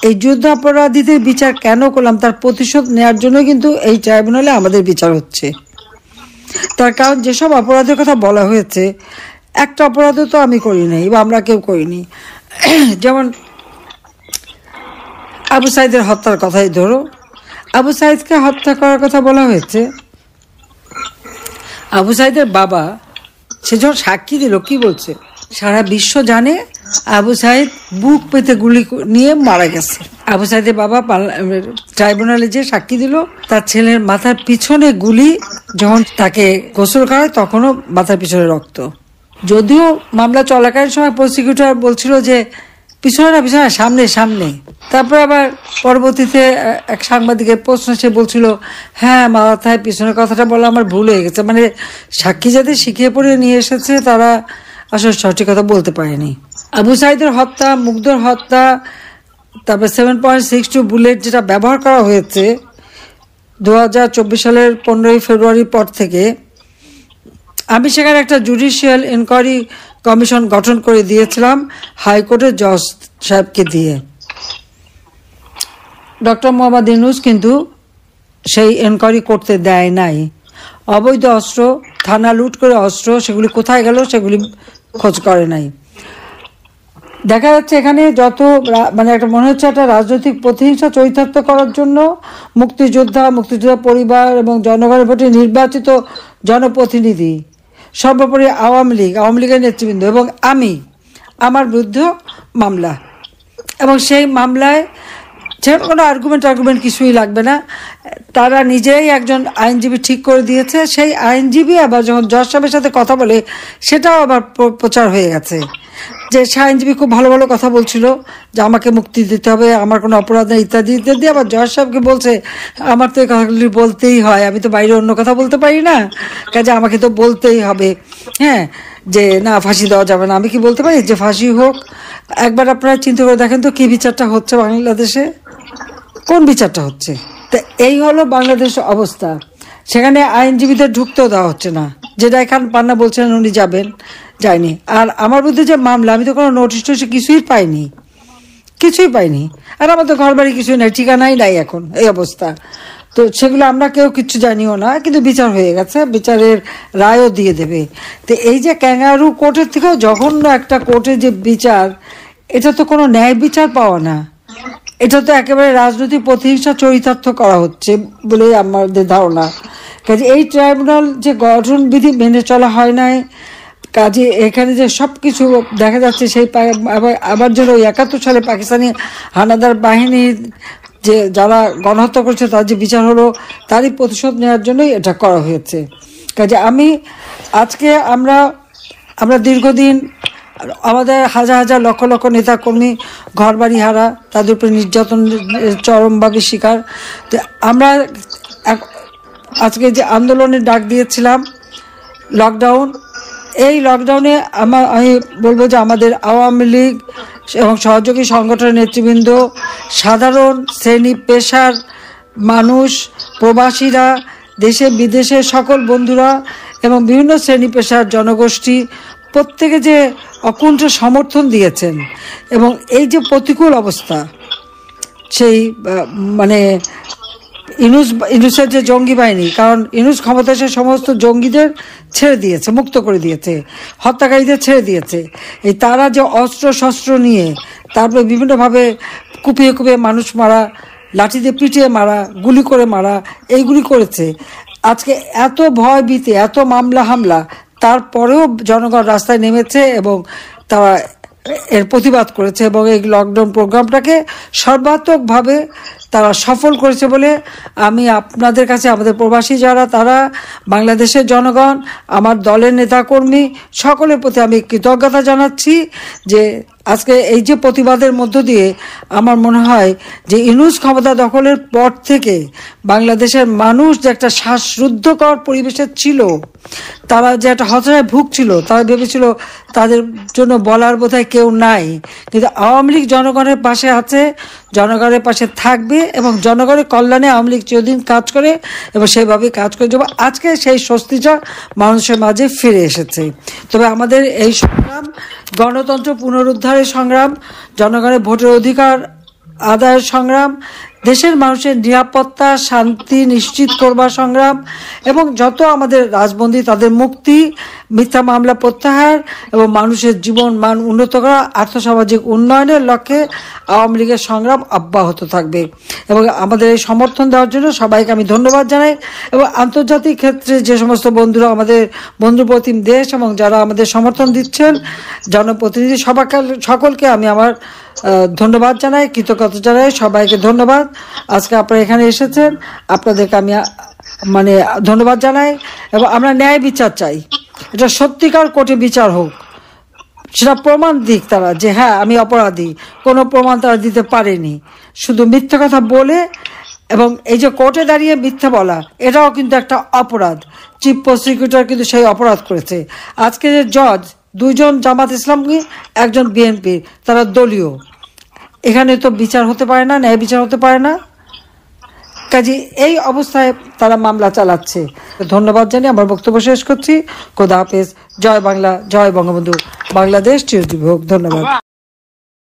এই যুদ্ধাপরাধীদের বিচার কেন করলাম, তার প্রতিশোধ নেওয়ার জন্য কিন্তু এই ট্রাইব্যুনালে আমাদের বিচার হচ্ছে। তার কারণ যেসব অপরাধের কথা বলা হয়েছে, একটা অপরাধও তো আমি করি নাই বা আমরা কেউ করিনি। যেমন আবু সাইদের হত্যার কথাই ধরো, আবু সাইদকে হত্যা করার কথা বলা হয়েছে। আবু সাইদের বাবা সে যখন সাক্ষী দিল কি বলছে, সারা বিশ্ব জানে আবু সাইদ বুক পেতে গুলি নিয়ে মারা গেছে। আবু সাইদের বাবা ট্রাইব্যুনালে যে সাক্ষী দিল, তার ছেলের মাথার পিছনে গুলি, যখন তাকে গোসল করায় তখনও মাথার পিছনে রক্ত। যদিও মামলা চলাকালীন সময় প্রসিকিউটর বলছিল যে পিছনে না পিছনে, সামনে সামনে। তারপর আবার পরবর্তীতে এক সাংবাদিকের প্রশ্ন সে বলছিল হ্যাঁ মাথায় পিছনের কথাটা বলা আমার ভুল হয়ে গেছে। মানে সাক্ষী যাদের শিখিয়ে পড়ে নিয়ে এসেছে তারা আসলে সঠিক কথা বলতে পারেনি। আবু সাইদের হত্যা, মুগ্ধর হত্যা, তারপর 7.62 বুলেট যেটা ব্যবহার করা হয়েছে 2024 সালের 15 ফেব্রুয়ারির পর থেকে, আমি সেখানে একটা জুডিশিয়াল ইনকোয়ারি কমিশন গঠন করে দিয়েছিলাম হাইকোর্টের জজ সাহেবকে দিয়ে। ডক্টর মোহাম্মদ ইউনূস কিন্তু সেই এনকোয়ারি করতে দেয় নাই। অবৈধ অস্ত্র, থানা লুট করে অস্ত্র, সেগুলি কোথায় গেল সেগুলি খোঁজ করে নাই। দেখা যাচ্ছে এখানে যত মানে একটা মনে হচ্ছে একটা রাজনৈতিক প্রতিহিংসা চরিতার্থ করার জন্য মুক্তিযোদ্ধা পরিবার এবং জনগণের ভোটে নির্বাচিত জনপ্রতিনিধি, সর্বোপরি আওয়ামী লীগের নেতৃবৃন্দ এবং আমার বিরুদ্ধে মামলা, এবং সেই মামলায় সেখানে কোনো আর্গুমেন্ট কিছুই লাগবে না। তারা নিজেই একজন আইনজীবী ঠিক করে দিয়েছে। সেই আইনজীবী আবার যখন জজ সাহেবের সাথে কথা বলে, সেটাও আবার প্রচার হয়ে গেছে যে সে আইনজীবী খুব ভালো ভালো কথা বলছিল যে আমাকে মুক্তি দিতে হবে, আমার কোনো অপরাধ নেই ইত্যাদি ইত্যাদি। আবার জজ সাহেবকে বলছে আমার তো এই কথাগুলি বলতেই হয়, আমি তো বাইরে অন্য কথা বলতে পারি না, কাজে আমাকে তো বলতেই হবে হ্যাঁ যে না ফাঁসি দেওয়া যাবে না। আমি কি বলতে পারি যে ফাঁসি হোক? একবার আপনারা চিন্তা করে দেখেন তো কি বিচারটা হচ্ছে বাংলাদেশে, কোন বিচারটা হচ্ছে? তো এই হলো বাংলাদেশের অবস্থা। সেখানে আইনজীবীদের ঢুকতেও দেওয়া হচ্ছে না, যেটা এখান পান্না বলছেন উনি যাবেন, যায়নি। আর আমার বিরুদ্ধে যে মামলা, আমি তো কোনো নোটিশ কিছুই পাইনি। আর আমার তো ঘর বাড়ি কিছুই নাই, ঠিকানাই নাই এখন, এই অবস্থা। তো সেগুলো আমরা কেউ কিচ্ছু জানিও না, কিন্তু বিচার হয়ে গেছে, বিচারের রায়ও দিয়ে দেবে। তো এই যে ক্যাঙ্গারু কোর্টের থেকেও জঘন্য একটা কোর্টের যে বিচার, এটা তো কোনো ন্যায় বিচার পাওয়া না, এটা তো একেবারে রাজনৈতিক প্রতিহিংসা চরিতার্থ করা হচ্ছে বলেই আমাদের ধারণা। কাজে এই ট্রাইব্যুনাল যে গঠন বিধি মেনে চলা হয় নাই, কাজে এখানে যে সব কিছু দেখা যাচ্ছে সেই আবার যেন 71 সালে পাকিস্তানি হানাদার বাহিনীর যে যারা গণহত্যা করছে তার যে বিচার হলো, তারই প্রতিশোধ নেওয়ার জন্যই এটা করা হয়েছে। কাজে আজকে আমরা দীর্ঘদিন আমাদের হাজার হাজার লক্ষ লক্ষ নেতাকর্মী ঘর বাড়ি হারা, তাদের উপরে নির্যাতন চরমভাবে শিকার। তো আমরা আজকে যে আন্দোলনের ডাক দিয়েছিলাম লকডাউন, এই লকডাউনে আমি বলবো যে আমাদের আওয়ামী লীগ এবং সহযোগী সংগঠনের নেতৃবৃন্দ, সাধারণ শ্রেণী পেশার মানুষ, প্রবাসীরা, দেশে বিদেশে সকল বন্ধুরা এবং বিভিন্ন শ্রেণী পেশার জনগোষ্ঠী প্রত্যেকে যে অকুণ্ঠ সমর্থন দিয়েছেন, এবং এই যে প্রতিকূল অবস্থা, সেই মানে ইউনূসের যে জঙ্গি বাহিনী, কারণ ইউনূস ক্ষমতা এসে সমস্ত জঙ্গিদের ছেড়ে দিয়েছে, মুক্ত করে দিয়েছে, হত্যাকারীদের ছেড়ে দিয়েছে। এই তারা যে অস্ত্র শস্ত্র নিয়ে তারপরে বিভিন্নভাবে কুপিয়ে মানুষ মারা, লাঠি দিয়ে পিটিয়ে মারা, গুলি করে মারা, এইগুলি করেছে। আজকে এত ভয় ভীতি, এত মামলা হামলা, তারপরেও জনগণ রাস্তায় নেমেছে এবং তারা এর প্রতিবাদ করেছে, এবং এই লকডাউন প্রোগ্রামটাকে সর্বাত্মকভাবে তারা সফল করেছে বলে আমি আপনাদের কাছে, আমাদের প্রবাসী যারা, তারা বাংলাদেশের জনগণ, আমার দলের নেতাকর্মী সকলের প্রতি আমি কৃতজ্ঞতা জানাচ্ছি যে আজকে এই যে প্রতিবাদের মধ্য দিয়ে আমার মনে হয় যে ইউনূস ক্ষমতা দখলের পর থেকে বাংলাদেশের মানুষ যে একটা শ্বাসরুদ্ধকর পরিবেশে ছিল, তারা যে একটা হতাশায় ভুগছিল, তারা ভেবেছিল তাদের জন্য বলার বোধহয় কেউ নাই, কিন্তু আওয়ামী লীগ জনগণের পাশে আছে, জনগণের পাশে থাকবে, এবং জনগণের কল্যাণে আওয়ামী লীগ চিরদিন কাজ করে এবং সেইভাবে কাজ করে যাবো। আজকে সেই স্বস্তিটা মানুষের মাঝে ফিরে এসেছে। তবে আমাদের এই সংগ্রাম গণতন্ত্র পুনরুদ্ধারের সংগ্রাম, জনগণের ভোটের অধিকার আদায়ের সংগ্রাম, দেশের মানুষের নিরাপত্তা শান্তি নিশ্চিত করবার সংগ্রাম এবং যত আমাদের রাজবন্দী তাদের মুক্তি, মিথ্যা মামলা প্রত্যাহার এবং মানুষের জীবন মান উন্নত করা, আর্থসামাজিক উন্নয়নের লক্ষ্যে আওয়ামী লীগের সংগ্রাম অব্যাহত থাকবে। এবং আমাদের এই সমর্থন দেওয়ার জন্য সবাইকে আমি ধন্যবাদ জানাই। এবং আন্তর্জাতিক ক্ষেত্রে যে সমস্ত বন্ধুরা আমাদের বন্ধুপ্রতিম দেশ এবং যারা আমাদের সমর্থন দিচ্ছেন, জনপ্রতিনিধি সকলকে আমি আমার ধন্যবাদ জানাই, কৃতজ্ঞতা জানাই, সবাইকে ধন্যবাদ। আজকে আপনারা এখানে এসেছেন, আপনাদেরকে আমি ধন্যবাদ জানাই। এবং আমরা ন্যায় বিচার চাই, এটা সত্যিকার কোর্টে বিচার হোক, সেটা প্রমাণ দিক তারা যে হ্যাঁ আমি অপরাধী। কোনো প্রমাণ তারা দিতে পারেনি, শুধু মিথ্যা কথা বলে। এবং এই যে কোর্টে দাঁড়িয়ে মিথ্যা বলা, এটাও কিন্তু একটা অপরাধ। চিফ প্রসিকিউটর কিন্তু সেই অপরাধ করেছে। আজকে যে জজ, দুইজন জামাত ইসলামী, একজন বিএনপি, তারা দলীয়। এখানে তো বিচার হতে পারে না, ন্যায় বিচার হতে পারে না। কাজে এই অবস্থায় তারা মামলা চালাচ্ছে। ধন্যবাদ জানিয়ে আমার বক্তব্য শেষ করছি। খোদা হাফেজ। জয় বাংলা, জয় বঙ্গবন্ধু, বাংলাদেশ চিরজীবী হোক। ধন্যবাদ।